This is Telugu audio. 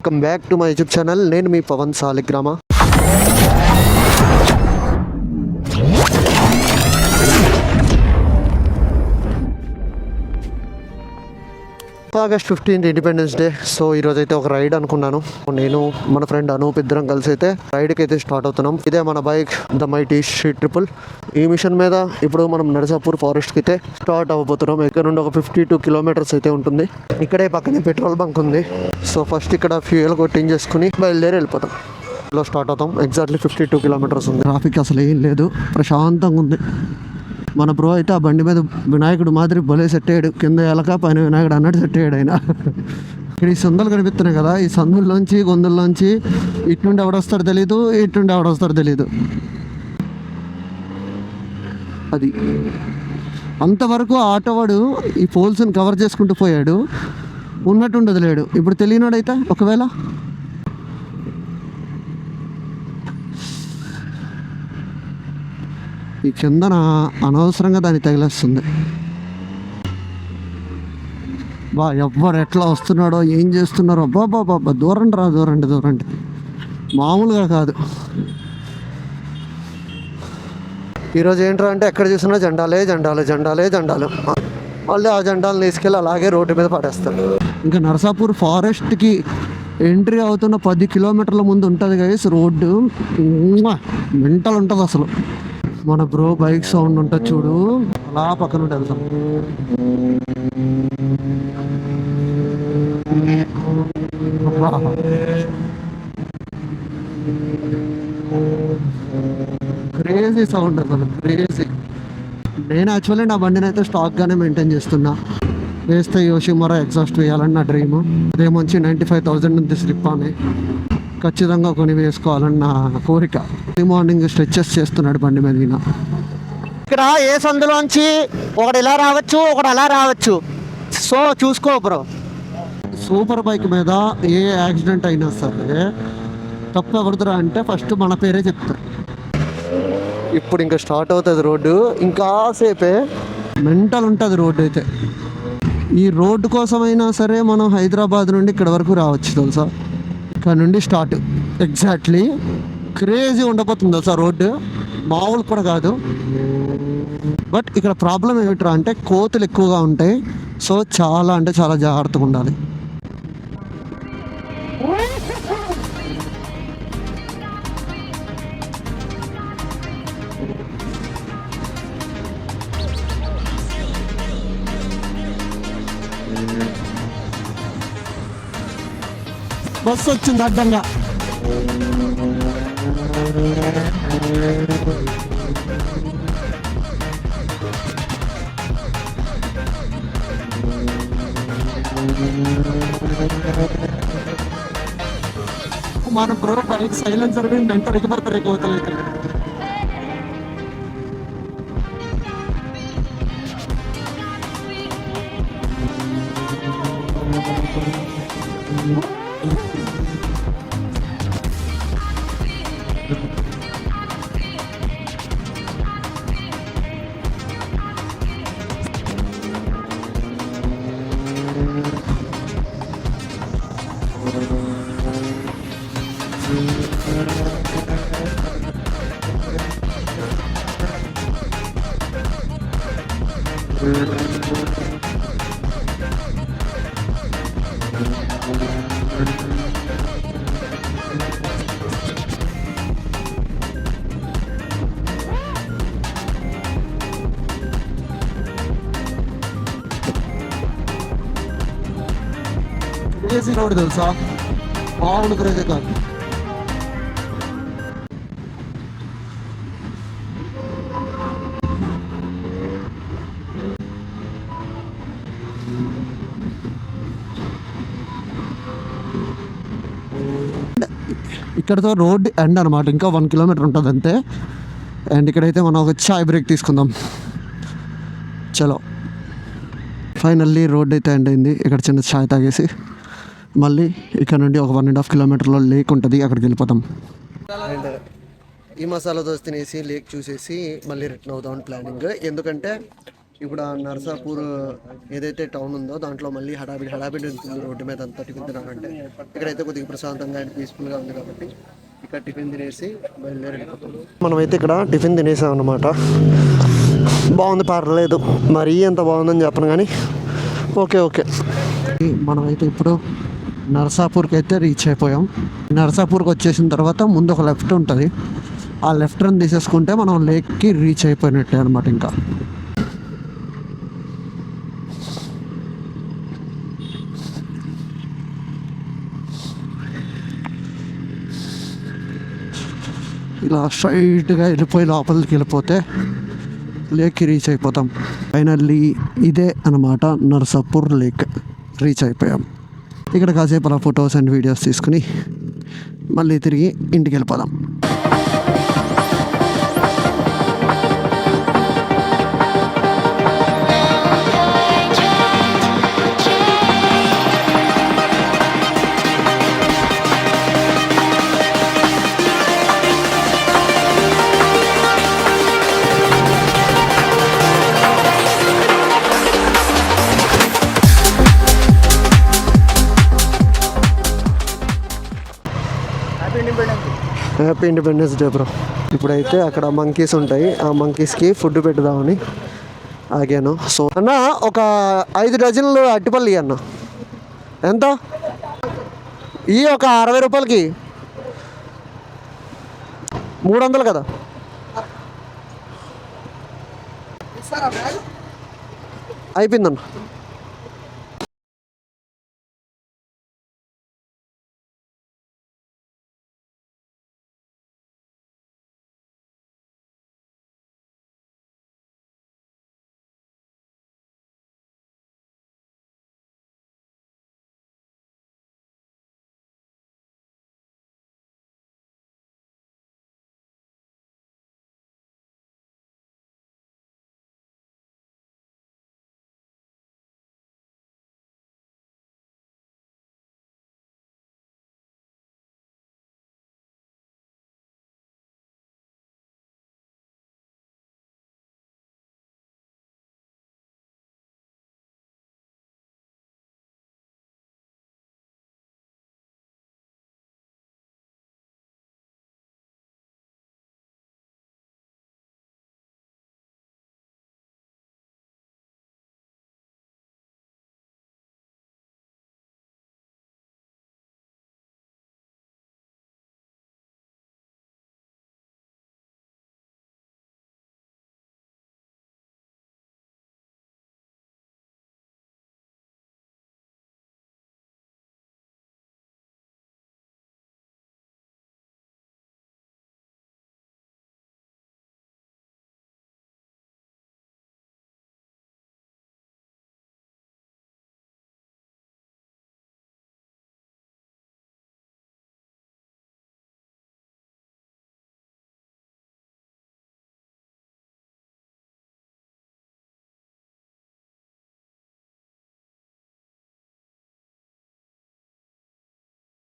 Welcome back to my YouTube channel. నేను మీ Pavan Saligrama. August 15 independence day. So ఈరోజు అయితే ఒక రైడ్ అనుకున్నాను. నేను మన ఫ్రెండ్ అనూప్ ఇద్దరం కలిసి అయితే రైడ్కి అయితే స్టార్ట్ అవుతున్నాం. ఇదే మన bike the mighty street triple. ఈ మిషన్ మీద ఇప్పుడు మనం నరసాపూర్ ఫారెస్ట్కి అయితే స్టార్ట్ అవ్వబోతున్నాం. ఇక్కడ నుండి ఒక 52 కిలోమీటర్స్ అయితే ఉంటుంది. ఇక్కడే పక్కనే పెట్రోల్ బంక్ ఉంది. సో ఫస్ట్ ఇక్కడ ఫ్యూయల్ కొట్టించేసుకుని బయలుదేరి వెళ్ళిపోతాం. లో స్టార్ట్ అవుతాం. ఎగ్జాక్ట్లీ 52 కిలోమీటర్స్ ఉంది. ట్రాఫిక్ అసలు ఏం లేదు, ప్రశాంతంగా ఉంది. మన బ్రో అయితే ఆ బండి మీద వినాయకుడు మాదిరి భలే సెట్ అయ్యాడు. కింద ఎలక పైన వినాయకుడు అన్నట్టు సెట్ అయ్యాడు ఆయన. ఇక్కడ ఈ సందులు కనిపిస్తున్నాయి కదా, ఈ సందుల్లోంచి గొంతుల్లోంచి ఇటు నుండి ఎవడొస్తాడో తెలీదు, ఇటు నుండి ఎవడొస్తాడో తెలీదు. అది అంతవరకు ఆటోవాడు ఈ పోల్స్ని కవర్ చేసుకుంటూ పోయాడు, ఉన్నట్టు వదిలేడు. ఇప్పుడు తెలియనాడైతే ఒకవేళ ఈ కిందన అనవసరంగా దాన్ని తగిలేస్తుంది. బా ఎవ్వరు ఎట్లా వస్తున్నాడో ఏం చేస్తున్నారో బాబా దూరండి రా, దూరండి మామూలుగా కాదు. ఈరోజు ఏంట్రా అంటే ఎక్కడ చూసినా జెండాలు. మళ్ళీ ఆ జెండాలను తీసుకెళ్ళి అలాగే రోడ్డు మీద పడేస్తారు. ఇంకా నరసాపూర్ ఫారెస్ట్కి ఎంట్రీ అవుతున్న 10 కిలోమీటర్ల ముందు ఉంటుంది గైస్ రోడ్డు. మెంటల్ ఉంటుంది అసలు. మన బ్రో బైక్ సౌండ్ ఉంటుంది చూడు, అలా పక్కన ఉంటే వెళ్తాం. క్రేజీ సౌండ్ అసలు, క్రేజీ. నేను యాక్చువల్లీ నా బండిని అయితే స్టాక్గానే మెయింటైన్ చేస్తున్నా. వేస్తే యోషిమోరా ఎగ్జాస్ట్ వేయాలని నా డ్రీమ్. అదే మంచి 95,000 ఉంది స్లిప్ అని, ఖచ్చితంగా కొని వేసుకోవాలని నా కోరిక. మార్నింగ్ స్ట్రెచెస్ చేస్తున్నాడు బండి మీద. ఇక్కడ ఏ సందులోంచి ఒకటి ఇలా రావచ్చు, ఒకటి అలా రావచ్చు. సో చూసుకో బ్రో. సూపర్ బైక్ మీద ఏ యాక్సిడెంట్ అయినా సరే తప్పు ఎవరిదిరా అంటే ఫస్ట్ మన పేరే చెప్తారు. ఇప్పుడు ఇంకా స్టార్ట్ అవుతుంది రోడ్డు. ఇంకా సేపే మెంటల్ ఉంటుంది రోడ్డు అయితే. ఈ రోడ్డు కోసమైనా సరే మనం హైదరాబాద్ నుండి ఇక్కడ వరకు రావచ్చు తెలుసా. ఇక్కడ నుండి స్టార్ట్ ఎగ్జాక్ట్లీ క్రేజీ ఉండబోతుంది తెలుసా రోడ్డు, మామూలు కూడా కాదు. బట్ ఇక్కడ ప్రాబ్లం ఏమిట్రా అంటే కోతులు ఎక్కువగా ఉంటాయి. సో చాలా అంటే చాలా జాగ్రత్తగా ఉండాలి. బస్సు వచ్చింది అడ్డంగా. మన బ్రో బైక్ సైలెన్సర్ ఎంత రికబడతారు కోతలు. క్రేజీ రోడ్ తెలుసా, మామూలు క్రేజీ కాదు. ఇక్కడతో రోడ్ ఎండ్ అనమాట. ఇంకా 1 కిలోమీటర్ ఉంటుంది అంతే. అండ్ ఇక్కడైతే మనం ఒక చాయ్ బ్రేక్ తీసుకుందాం. చలో ఫైనల్లీ రోడ్ అయితే ఎండ్ అయింది. ఇక్కడ చిన్న చాయ్ తాగేసి మళ్ళీ ఇక్కడ నుండి ఒక 1.5 కిలోమీటర్లో లేక్ ఉంటుంది, అక్కడికి వెళ్ళిపోతాం. అండ్ ఈ మసాలా దోశ తినేసి లేక్ చూసేసి మళ్ళీ రిటర్న్ అవుదామని ప్లానింగ్. ఎందుకంటే ఇప్పుడు ఆ నర్సాపూర్ ఏదైతే టౌన్ ఉందో దాంట్లో మళ్ళీ హడావిడి ఉంటుంది రోడ్డు మీద అంతా టిఫిన్ తినాలంటే. ఇక్కడైతే కొద్దిగా ప్రశాంతంగా అండ్ పీస్ఫుల్గా ఉంది కాబట్టి ఇక్కడ టిఫిన్ తినేసి బయలుదేరి వెళ్ళిపోతాం. మనమైతే ఇక్కడ టిఫిన్ తినేసాం అన్నమాట. బాగుంది, పర్లేదు, మరీ ఎంత బాగుందని చెప్పను కానీ ఓకే ఓకే. మనమైతే ఇప్పుడు నర్సాపూర్కి అయితే రీచ్ అయిపోయాం. నర్సాపూర్కి వచ్చేసిన తర్వాత ముందు ఒక లెఫ్ట్ ఉంటుంది, ఆ లెఫ్ట్ రన్ తీసేసుకుంటే మనం లేక్కి రీచ్ అయిపోయినట్టే అనమాట. ఇంకా ఇలా స్ట్రైట్గా వెళ్ళిపోయి లోపలికి వెళ్ళిపోతే లేక్కి రీచ్ అయిపోతాం. ఫైనల్లీ ఇదే అన్నమాట నర్సాపూర్ లేక్. రీచ్ అయిపోయాం. ఇక్కడ కాసేపు అలా ఫొటోస్ అండ్ వీడియోస్ తీసుకుని మళ్ళీ తిరిగి ఇంటికి వెళ్ళిపోదాం. Happy independence day bro. ఇప్పుడైతే అక్కడ మంకీస్ ఉంటాయి, ఆ మంకీస్కి ఫుడ్ పెడదామని ఆగాను. సో అన్న ఒక 5 డజన్లు అట్టిపల్లి అన్న. ఎంత? ఈ ఒక 60 రూపాయలకి 300 కదా. అయిపోయిందన్న.